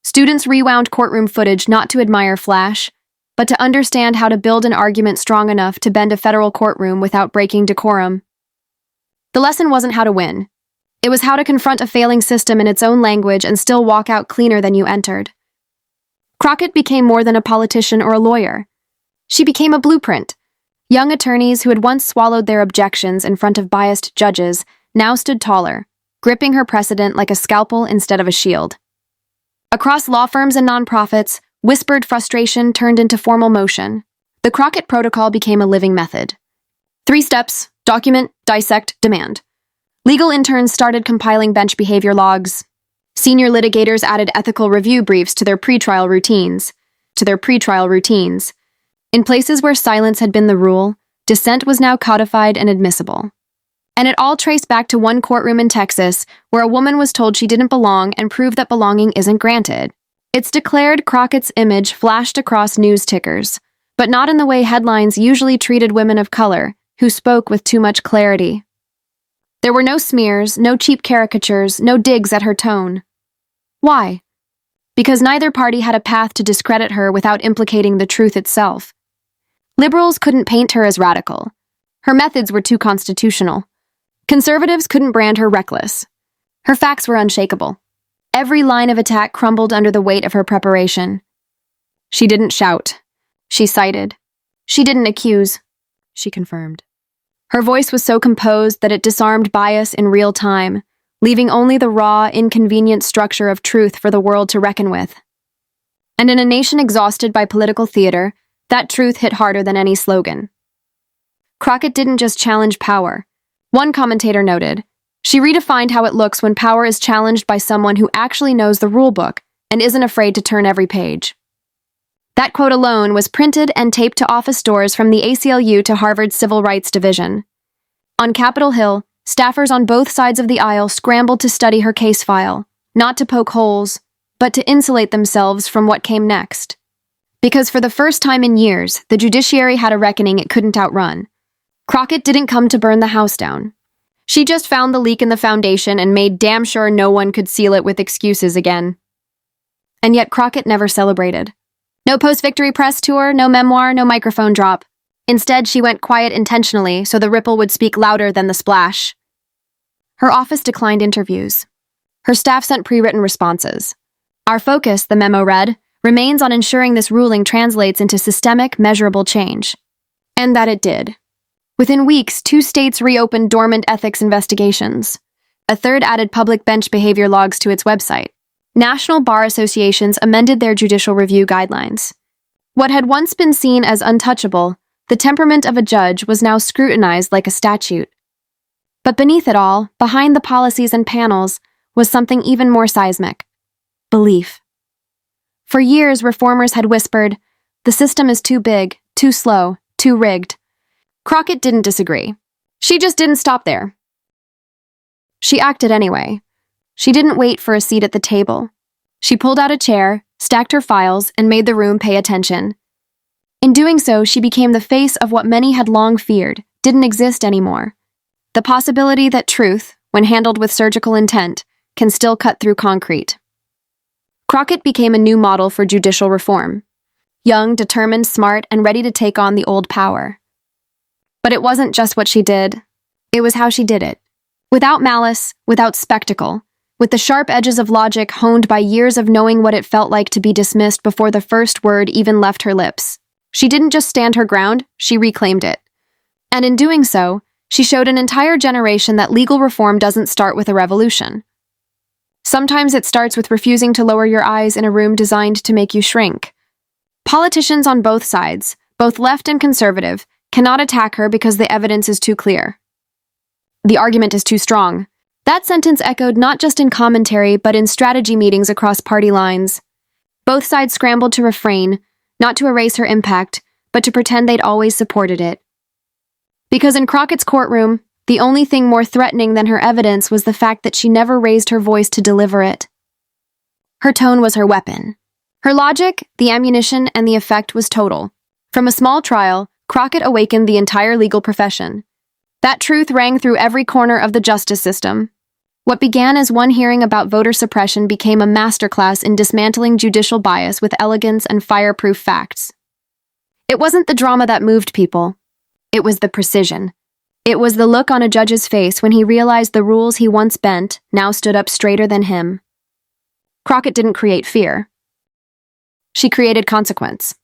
A: Students rewound courtroom footage not to admire flash, but to understand how to build an argument strong enough to bend a federal courtroom without breaking decorum. The lesson wasn't how to win. It was how to confront a failing system in its own language and still walk out cleaner than you entered. Crockett became more than a politician or a lawyer. She became a blueprint. Young attorneys who had once swallowed their objections in front of biased judges now stood taller, gripping her precedent like a scalpel instead of a shield. Across law firms and nonprofits, whispered frustration turned into formal motion. The Crockett Protocol became a living method. 3 steps: document, dissect, demand. Legal interns started compiling bench behavior logs. Senior litigators added ethical review briefs to their pretrial routines. In places where silence had been the rule, dissent was now codified and admissible. And it all traced back to one courtroom in Texas where a woman was told she didn't belong and proved that belonging isn't granted. Its declared Crockett's image flashed across news tickers, but not in the way headlines usually treated women of color, who spoke with too much clarity. There were no smears, no cheap caricatures, no digs at her tone. Why? Because neither party had a path to discredit her without implicating the truth itself. Liberals couldn't paint her as radical. Her methods were too constitutional. Conservatives couldn't brand her reckless. Her facts were unshakable. Every line of attack crumbled under the weight of her preparation. She didn't shout. She cited. She didn't accuse. She confirmed. Her voice was so composed that it disarmed bias in real time, leaving only the raw, inconvenient structure of truth for the world to reckon with. And in a nation exhausted by political theater, that truth hit harder than any slogan. Crockett didn't just challenge power. One commentator noted, she redefined how it looks when power is challenged by someone who actually knows the rulebook and isn't afraid to turn every page. That quote alone was printed and taped to office doors from the ACLU to Harvard's Civil Rights Division. On Capitol Hill, staffers on both sides of the aisle scrambled to study her case file, not to poke holes, but to insulate themselves from what came next. Because for the first time in years, the judiciary had a reckoning it couldn't outrun. Crockett didn't come to burn the house down. She just found the leak in the foundation and made damn sure no one could seal it with excuses again. And yet Crockett never celebrated. No post-victory press tour, no memoir, no microphone drop. Instead, she went quiet intentionally so the ripple would speak louder than the splash. Her office declined interviews. Her staff sent pre-written responses. Our focus, the memo read, remains on ensuring this ruling translates into systemic, measurable change. And that it did. Within weeks, 2 states reopened dormant ethics investigations. A third added public bench behavior logs to its website. National bar associations amended their judicial review guidelines. What had once been seen as untouchable, the temperament of a judge was now scrutinized like a statute. But beneath it all, behind the policies and panels, was something even more seismic. Belief. For years, reformers had whispered, "The system is too big, too slow, too rigged. Crockett didn't disagree. She just didn't stop there. She acted anyway. She didn't wait for a seat at the table. She pulled out a chair, stacked her files, and made the room pay attention. In doing so, she became the face of what many had long feared didn't exist anymore. The possibility that truth, when handled with surgical intent, can still cut through concrete. Crockett became a new model for judicial reform. Young, determined, smart, and ready to take on the old power. But it wasn't just what she did. It was how she did it. Without malice, without spectacle, with the sharp edges of logic honed by years of knowing what it felt like to be dismissed before the first word even left her lips. She didn't just stand her ground, she reclaimed it. And in doing so, she showed an entire generation that legal reform doesn't start with a revolution. Sometimes it starts with refusing to lower your eyes in a room designed to make you shrink. Politicians on both sides, both left and conservative, cannot attack her because the evidence is too clear. The argument is too strong. That sentence echoed not just in commentary, but in strategy meetings across party lines. Both sides scrambled to refrain, not to erase her impact, but to pretend they'd always supported it. Because in Crockett's courtroom, the only thing more threatening than her evidence was the fact that she never raised her voice to deliver it. Her tone was her weapon. Her logic, the ammunition, and the effect was total. From a small trial, Crockett awakened the entire legal profession. That truth rang through every corner of the justice system. What began as one hearing about voter suppression became a masterclass in dismantling judicial bias with elegance and fireproof facts. It wasn't the drama that moved people. It was the precision. It was the look on a judge's face when he realized the rules he once bent now stood up straighter than him. Crockett didn't create fear. She created consequence.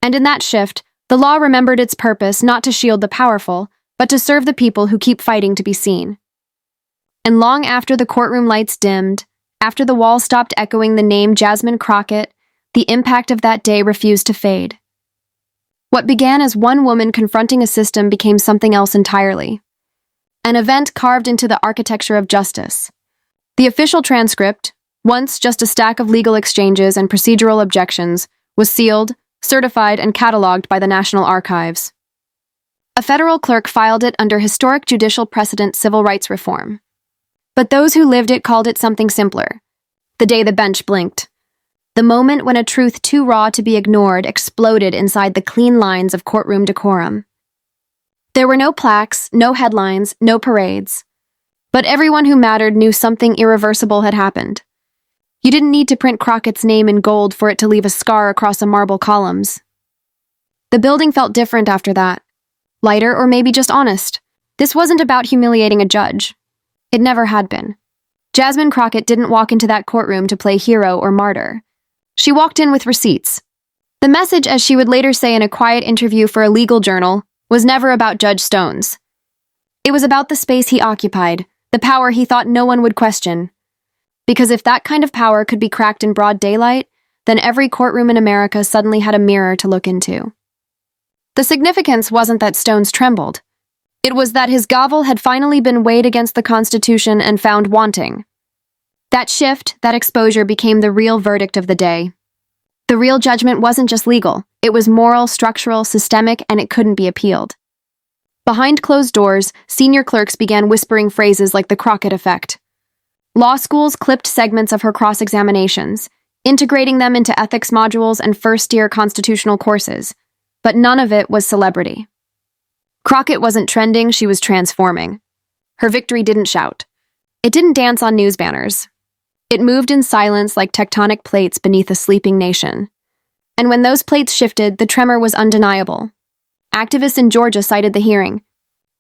A: And in that shift, the law remembered its purpose not to shield the powerful, but to serve the people who keep fighting to be seen. And long after the courtroom lights dimmed, after the wall stopped echoing the name Jasmine Crockett, the impact of that day refused to fade. What began as one woman confronting a system became something else entirely. An event carved into the architecture of justice. The official transcript, once just a stack of legal exchanges and procedural objections, was sealed, certified, and cataloged by the National Archives. A federal clerk filed it under historic judicial precedent civil rights reform. But those who lived it called it something simpler. The day the bench blinked. The moment when a truth too raw to be ignored exploded inside the clean lines of courtroom decorum. There were no plaques, no headlines, no parades. But everyone who mattered knew something irreversible had happened. You didn't need to print Crockett's name in gold for it to leave a scar across the marble columns. The building felt different after that. Lighter, or maybe just honest. This wasn't about humiliating a judge. It never had been. Jasmine Crockett didn't walk into that courtroom to play hero or martyr. She walked in with receipts. The message, as she would later say in a quiet interview for a legal journal, was never about Judge Stones. It was about the space he occupied, the power he thought no one would question. Because if that kind of power could be cracked in broad daylight, then every courtroom in America suddenly had a mirror to look into. The significance wasn't that Stones trembled. It was that his gavel had finally been weighed against the Constitution and found wanting. That shift, that exposure became the real verdict of the day. The real judgment wasn't just legal. It was moral, structural, systemic, and it couldn't be appealed. Behind closed doors, senior clerks began whispering phrases like the Crockett effect. Law schools clipped segments of her cross-examinations, integrating them into ethics modules and first-year constitutional courses, but none of it was celebrity. Crockett wasn't trending, she was transforming. Her victory didn't shout. It didn't dance on news banners. It moved in silence like tectonic plates beneath a sleeping nation. And when those plates shifted, the tremor was undeniable. Activists in Georgia cited the hearing.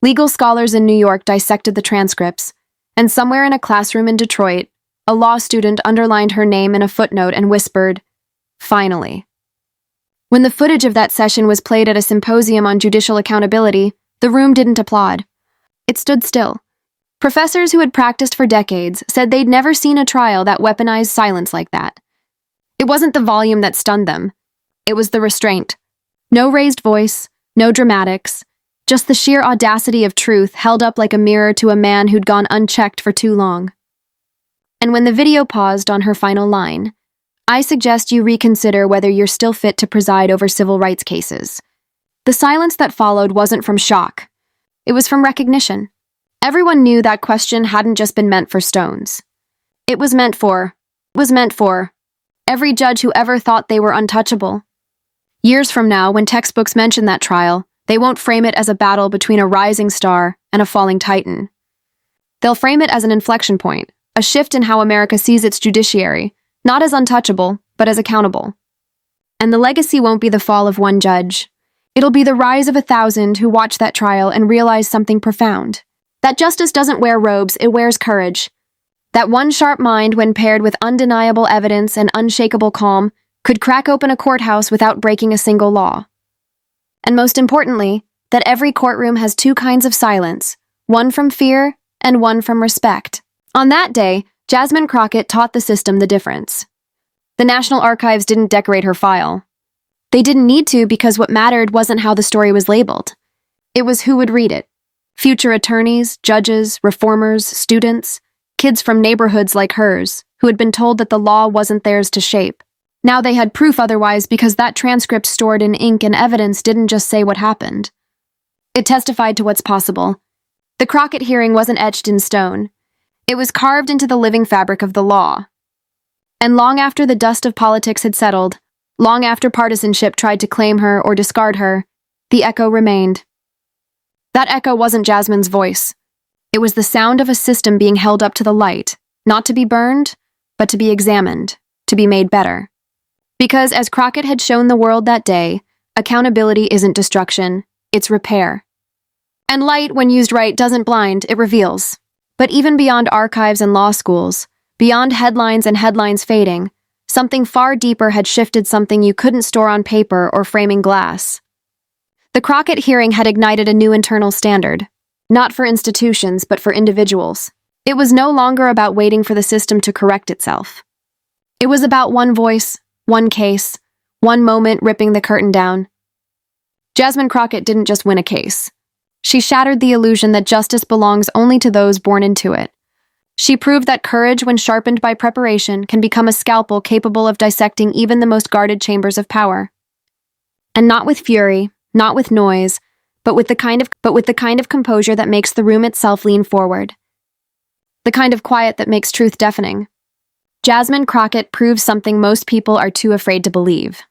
A: Legal scholars in New York dissected the transcripts. And somewhere in a classroom in Detroit, a law student underlined her name in a footnote and whispered, "Finally." When the footage of that session was played at a symposium on judicial accountability, the room didn't applaud. It stood still. Professors who had practiced for decades said they'd never seen a trial that weaponized silence like that. It wasn't the volume that stunned them. It was the restraint. No raised voice, no dramatics, just the sheer audacity of truth held up like a mirror to a man who'd gone unchecked for too long. And when the video paused on her final line, "I suggest you reconsider whether you're still fit to preside over civil rights cases," The silence that followed wasn't from shock. It was from recognition. Everyone knew that question hadn't just been meant for Stones. It was meant for every judge who ever thought they were untouchable. Years from now, when textbooks mention that trial, they won't frame it as a battle between a rising star and a falling titan. They'll frame it as an inflection point, a shift in how America sees its judiciary, not as untouchable, but as accountable. And the legacy won't be the fall of one judge. It'll be the rise of 1,000 who watch that trial and realize something profound. That justice doesn't wear robes, it wears courage. That one sharp mind, when paired with undeniable evidence and unshakable calm, could crack open a courthouse without breaking a single law. And most importantly, that every courtroom has two kinds of silence, one from fear and one from respect. On that day, Jasmine Crockett taught the system the difference. The National Archives didn't decorate her file. They didn't need to, because what mattered wasn't how the story was labeled. It was who would read it. Future attorneys, judges, reformers, students, kids from neighborhoods like hers, who had been told that the law wasn't theirs to shape. Now they had proof otherwise, because that transcript stored in ink and evidence didn't just say what happened. It testified to what's possible. The Crockett hearing wasn't etched in stone. It was carved into the living fabric of the law. And long after the dust of politics had settled, long after partisanship tried to claim her or discard her, the echo remained. That echo wasn't Jasmine's voice. It was the sound of a system being held up to the light, not to be burned, but to be examined, to be made better. Because, as Crockett had shown the world that day, accountability isn't destruction, it's repair. And light, when used right, doesn't blind, it reveals. But even beyond archives and law schools, beyond headlines and headlines fading, something far deeper had shifted, something you couldn't store on paper or framing glass. The Crockett hearing had ignited a new internal standard, not for institutions, but for individuals. It was no longer about waiting for the system to correct itself. It was about one voice, one case, one moment ripping the curtain down. Jasmine Crockett didn't just win a case. She shattered the illusion that justice belongs only to those born into it. She proved that courage, when sharpened by preparation, can become a scalpel capable of dissecting even the most guarded chambers of power. And not with fury, not with noise, but with the kind of composure that makes the room itself lean forward. The kind of quiet that makes truth deafening. Jasmine Crockett proves something most people are too afraid to believe.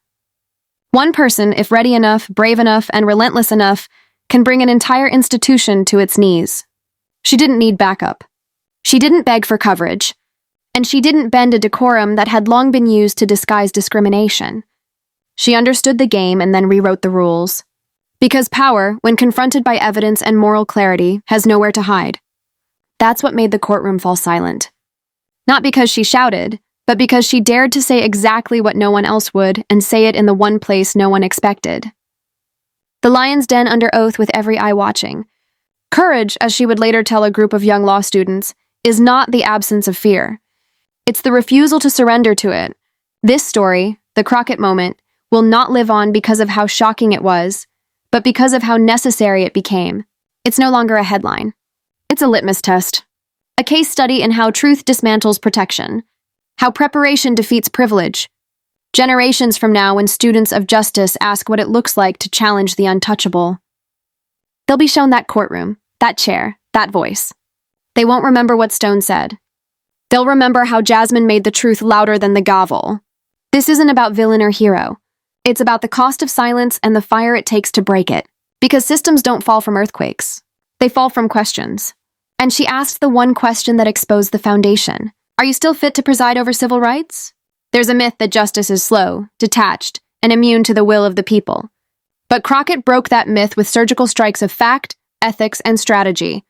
A: One person, if ready enough, brave enough, and relentless enough, can bring an entire institution to its knees. She didn't need backup. She didn't beg for coverage. And she didn't bend a decorum that had long been used to disguise discrimination. She understood the game and then rewrote the rules. Because power, when confronted by evidence and moral clarity, has nowhere to hide. That's what made the courtroom fall silent. Not because she shouted, but because she dared to say exactly what no one else would, and say it in the one place no one expected. The lion's den under oath, with every eye watching. Courage, as she would later tell a group of young law students, is not the absence of fear. It's the refusal to surrender to it. This story, the Crockett moment, will not live on because of how shocking it was, but because of how necessary it became. It's no longer a headline. It's a litmus test. A case study in how truth dismantles protection, how preparation defeats privilege. Generations from now, when students of justice ask what it looks like to challenge the untouchable, they'll be shown that courtroom, that chair, that voice. They won't remember what Stone said. They'll remember how Jasmine made the truth louder than the gavel. This isn't about villain or hero. It's about the cost of silence and the fire it takes to break it. Because systems don't fall from earthquakes. They fall from questions. And she asked the one question that exposed the foundation. Are you still fit to preside over civil rights? There's a myth that justice is slow, detached, and immune to the will of the people. But Crockett broke that myth with surgical strikes of fact, ethics, and strategy.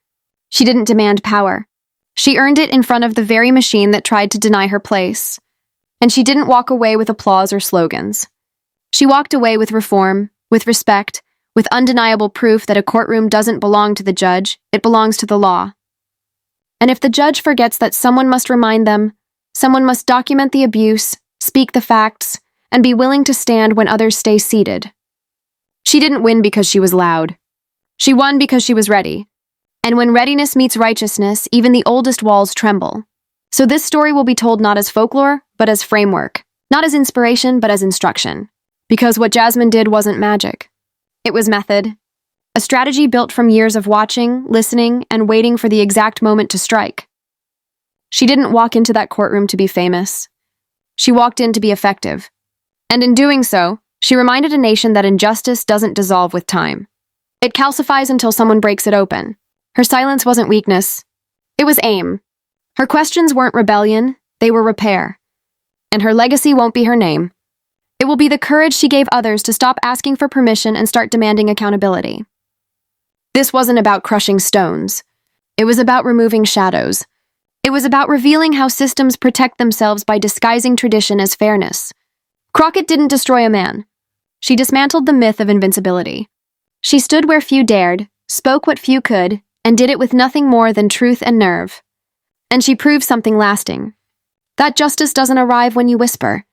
A: She didn't demand power. She earned it in front of the very machine that tried to deny her place. And she didn't walk away with applause or slogans. She walked away with reform, with respect, with undeniable proof that a courtroom doesn't belong to the judge, it belongs to the law. And if the judge forgets that, someone must remind them, someone must document the abuse, speak the facts, and be willing to stand when others stay seated. She didn't win because she was loud. She won because she was ready. And when readiness meets righteousness, even the oldest walls tremble. So this story will be told not as folklore, but as framework. Not as inspiration, but as instruction. Because what Jasmine did wasn't magic. It was method. A strategy built from years of watching, listening, and waiting for the exact moment to strike. She didn't walk into that courtroom to be famous. She walked in to be effective. And in doing so, she reminded a nation that injustice doesn't dissolve with time. It calcifies until someone breaks it open. Her silence wasn't weakness. It was aim. Her questions weren't rebellion, they were repair. And her legacy won't be her name. It will be the courage she gave others to stop asking for permission and start demanding accountability. This wasn't about crushing stones. It was about removing shadows. It was about revealing how systems protect themselves by disguising tradition as fairness. Crockett didn't destroy a man. She dismantled the myth of invincibility. She stood where few dared, spoke what few could, and did it with nothing more than truth and nerve. And she proved something lasting. That justice doesn't arrive when you whisper.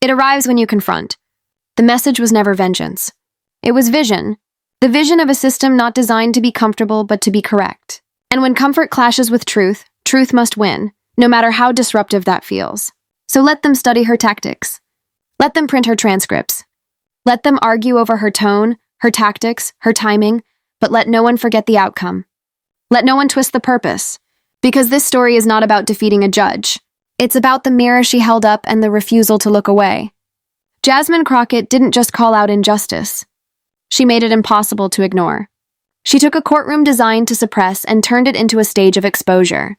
A: It arrives when you confront. The message was never vengeance. It was vision. The vision of a system not designed to be comfortable but to be correct. And when comfort clashes with truth, truth must win, no matter how disruptive that feels. So let them study her tactics. Let them print her transcripts. Let them argue over her tone, her tactics, her timing, but let no one forget the outcome. Let no one twist the purpose, because this story is not about defeating a judge. It's about the mirror she held up and the refusal to look away. Jasmine Crockett didn't just call out injustice. She made it impossible to ignore. She took a courtroom designed to suppress and turned it into a stage of exposure.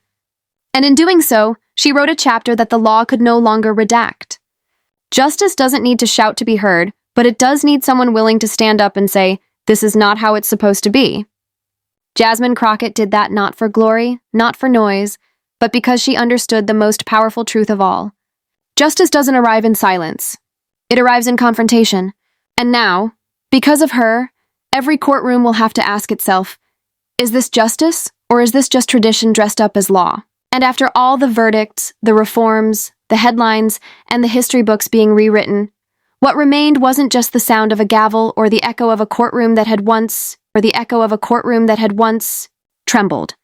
A: And in doing so, she wrote a chapter that the law could no longer redact. Justice doesn't need to shout to be heard, but it does need someone willing to stand up and say, "This is not how it's supposed to be." Jasmine Crockett did that not for glory, not for noise, but because she understood the most powerful truth of all. Justice doesn't arrive in silence. It arrives in confrontation. And now, because of her, every courtroom will have to ask itself, is this justice, or is this just tradition dressed up as law? And after all the verdicts, the reforms, the headlines, and the history books being rewritten, what remained wasn't just the sound of a gavel or the echo of a courtroom that had once trembled.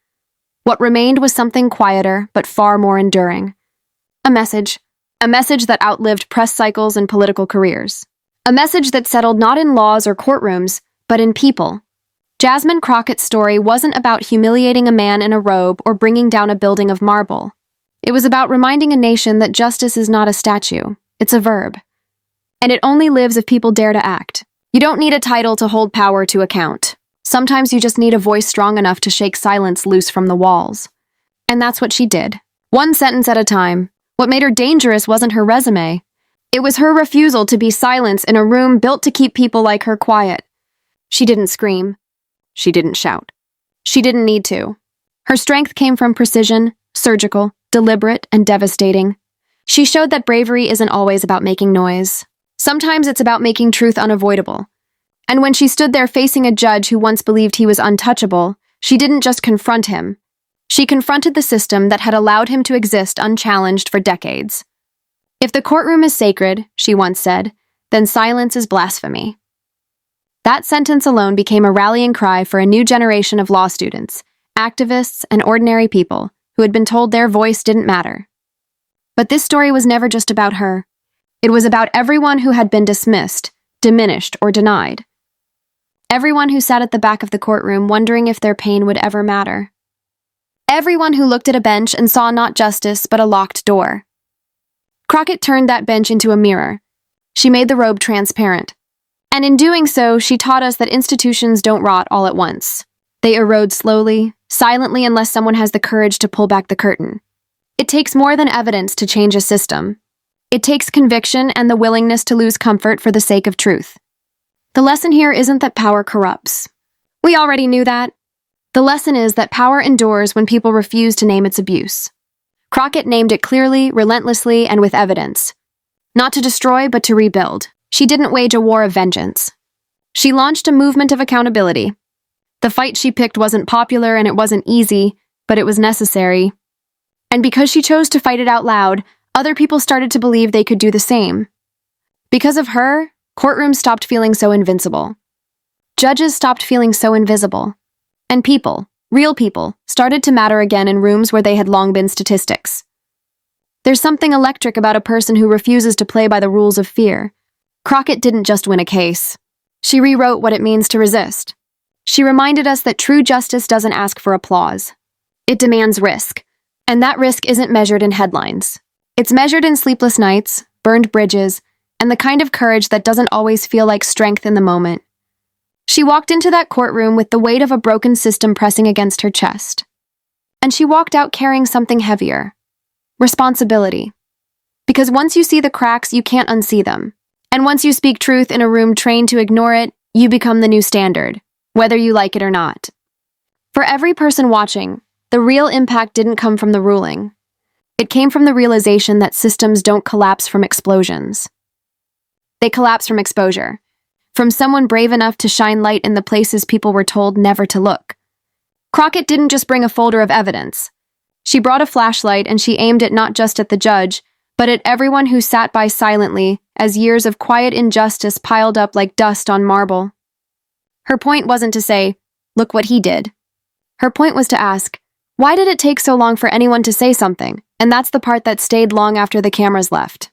A: What remained was something quieter, but far more enduring. A message that outlived press cycles and political careers. A message that settled not in laws or courtrooms, but in people. Jasmine Crockett's story wasn't about humiliating a man in a robe or bringing down a building of marble. It was about reminding a nation that justice is not a statue, it's a verb. And it only lives if people dare to act. You don't need a title to hold power to account. Sometimes you just need a voice strong enough to shake silence loose from the walls. And that's what she did. One sentence at a time. What made her dangerous wasn't her resume. It was her refusal to be silenced in a room built to keep people like her quiet. She didn't scream. She didn't shout. She didn't need to. Her strength came from precision, surgical, deliberate, and devastating. She showed that bravery isn't always about making noise. Sometimes it's about making truth unavoidable. And when she stood there facing a judge who once believed he was untouchable, she didn't just confront him. She confronted the system that had allowed him to exist unchallenged for decades. If the courtroom is sacred, she once said, then silence is blasphemy. That sentence alone became a rallying cry for a new generation of law students, activists, and ordinary people who had been told their voice didn't matter. But this story was never just about her. It was about everyone who had been dismissed, diminished, or denied. Everyone who sat at the back of the courtroom wondering if their pain would ever matter. Everyone who looked at a bench and saw not justice but a locked door. Crockett turned that bench into a mirror. She made the robe transparent. And in doing so, she taught us that institutions don't rot all at once. They erode slowly, silently unless someone has the courage to pull back the curtain. It takes more than evidence to change a system. It takes conviction and the willingness to lose comfort for the sake of truth. The lesson here isn't that power corrupts. We already knew that. The lesson is that power endures when people refuse to name its abuse. Crockett named it clearly, relentlessly, and with evidence. Not to destroy, but to rebuild. She didn't wage a war of vengeance. She launched a movement of accountability. The fight she picked wasn't popular and it wasn't easy, but it was necessary. And because she chose to fight it out loud, other people started to believe they could do the same. Because of her, courtrooms stopped feeling so invincible. Judges stopped feeling so invisible. And people, real people, started to matter again in rooms where they had long been statistics. There's something electric about a person who refuses to play by the rules of fear. Crockett didn't just win a case. She rewrote what it means to resist. She reminded us that true justice doesn't ask for applause. It demands risk. And that risk isn't measured in headlines. It's measured in sleepless nights, burned bridges, and the kind of courage that doesn't always feel like strength in the moment. She walked into that courtroom with the weight of a broken system pressing against her chest. And she walked out carrying something heavier. Responsibility. Because once you see the cracks, you can't unsee them. And once you speak truth in a room trained to ignore it, you become the new standard, whether you like it or not. For every person watching, the real impact didn't come from the ruling. It came from the realization that systems don't collapse from explosions. They collapse from exposure, from someone brave enough to shine light in the places people were told never to look. Crockett didn't just bring a folder of evidence. She brought a flashlight and she aimed it not just at the judge, but at everyone who sat by silently as years of quiet injustice piled up like dust on marble. Her point wasn't to say, "Look what he did." Her point was to ask, why did it take so long for anyone to say something? And that's the part that stayed long after the cameras left.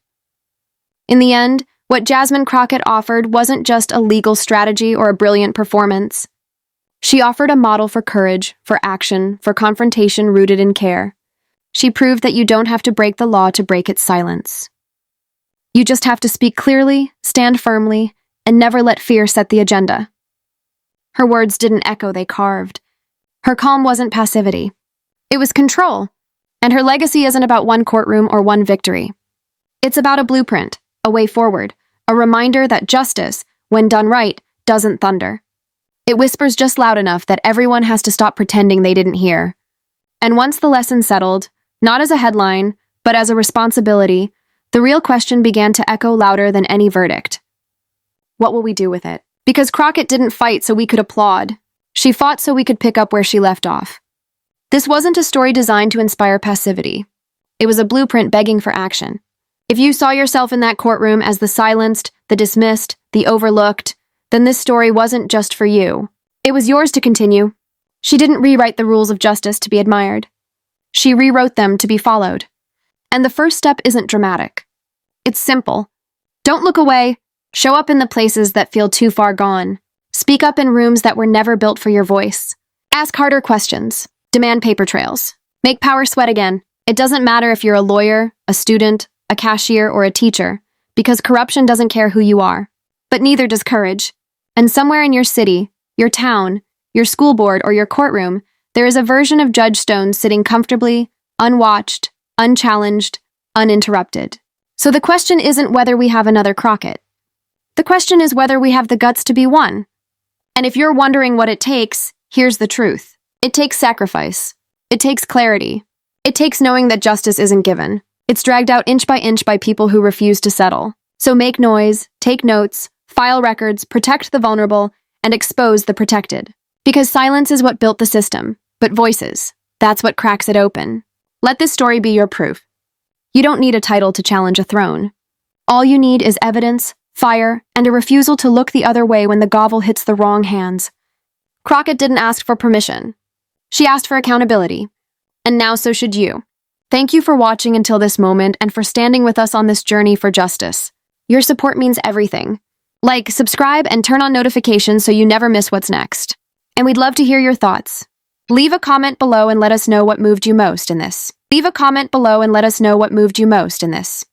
A: In the end, what Jasmine Crockett offered wasn't just a legal strategy or a brilliant performance. She offered a model for courage, for action, for confrontation rooted in care. She proved that you don't have to break the law to break its silence. You just have to speak clearly, stand firmly, and never let fear set the agenda. Her words didn't echo, they carved. Her calm wasn't passivity. It was control. And her legacy isn't about one courtroom or one victory. It's about a blueprint, a way forward, a reminder that justice, when done right, doesn't thunder. It whispers just loud enough that everyone has to stop pretending they didn't hear. And once the lesson settled, not as a headline, but as a responsibility, the real question began to echo louder than any verdict. What will we do with it? Because Crockett didn't fight so we could applaud. She fought so we could pick up where she left off. This wasn't a story designed to inspire passivity. It was a blueprint begging for action. If you saw yourself in that courtroom as the silenced, the dismissed, the overlooked, then this story wasn't just for you. It was yours to continue. She didn't rewrite the rules of justice to be admired. She rewrote them to be followed. And the first step isn't dramatic. It's simple. Don't look away. Show up in the places that feel too far gone. Speak up in rooms that were never built for your voice. Ask harder questions. Demand paper trails. Make power sweat again. It doesn't matter if you're a lawyer, a student, a cashier, or a teacher, because corruption doesn't care who you are. But neither does courage. And somewhere in your city, your town, your school board, or your courtroom, there is a version of Judge Stone sitting comfortably, unwatched, unchallenged, uninterrupted. So the question isn't whether we have another Crockett. The question is whether we have the guts to be one. And if you're wondering what it takes, here's the truth. It takes sacrifice. It takes clarity. It takes knowing that justice isn't given. It's dragged out inch by people who refuse to settle. So make noise, take notes, file records, protect the vulnerable, and expose the protected. Because silence is what built the system, but voices, that's what cracks it open. Let this story be your proof. You don't need a title to challenge a throne. All you need is evidence, fire, and a refusal to look the other way when the gavel hits the wrong hands. Crockett didn't ask for permission. She asked for accountability. And now so should you. Thank you for watching until this moment and for standing with us on this journey for justice. Your support means everything. Like, subscribe, and turn on notifications so you never miss what's next. And we'd love to hear your thoughts. Leave a comment below and let us know what moved you most in this.